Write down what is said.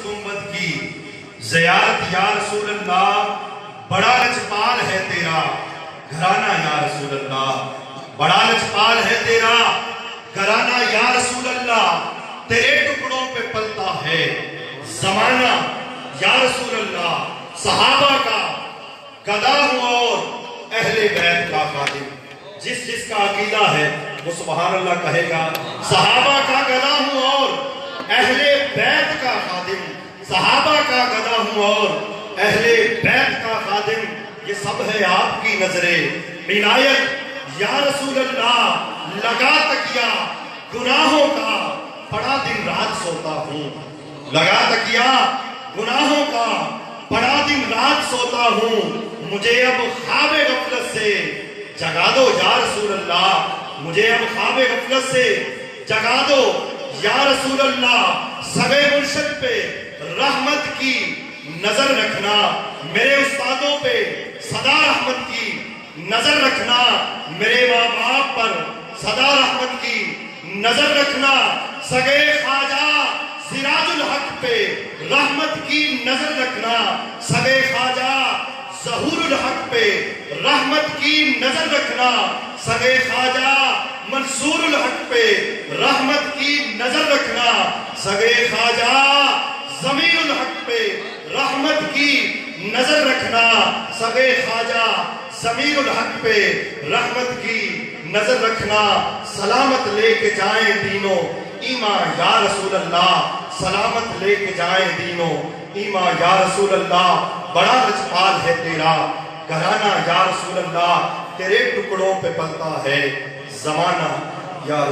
گنبد کی زیارت یا رسول اللہ، بڑا لجپال ہے تیرا گھرانہ یا رسول اللہ، بڑا لجپال ہے تیرا گھرانہ یا رسول اللہ، تیرے ٹکڑوں پہ پلتا ہے زمانہ یا رسول اللہ، صحابہ کا گدا ہوں اور اہل بیت کا خادم۔ جس کا عقیدہ ہے وہ سبحان اللہ کہے گا۔ صحابہ کا گدا ہوں اور اہل بیت کا خادم، صحابہ کا گدا ہوں اور اہل بیت کا خادم، یہ سب ہے آپ کی نظر عنایت یا رسول اللہ، لگا تکیہ گناہوں کا پڑا دن رات سوتا ہوں، لگا تکیہ گناہوں کا پڑا دن رات سوتا ہوں، مجھے اب خواب غفلت سے جگا دو یا رسول اللہ، مجھے اب خواب غفلت سے جگا دو یا رسول اللہ، سگے مرشد پہ رحمت کی نظر رکھنا، میرے استادوں پہ صدا رحمت کی نظر رکھنا، میرے ماں باپ پر صدا رحمت کی نظر رکھنا، سگے خواجہ سراج الحق پہ رحمت کی نظر رکھنا، سگے خواجہ ظہور الحق پہ رحمت کی نظر رکھنا، سگے خواجہ منصور الحق پہ رحمت کی نظر رکھنا، سگے خواجہ ضمیر الحق پہ رحمت کی نظر رکھنا، سگے خواجہ ضمیر الحق پہ رحمت کی نظر رکھنا، سلامت لے کے جائیں دینوں ایمان یا رسول اللہ، سلامت لے کے جائیں دینوں ایمان یا رسول اللہ، بڑا لجپال ہے تیرا گھرانہ یا رسول اللہ، تیرے ٹکڑوں پہ پلتا ہے زمانہ یا رسول اللہ۔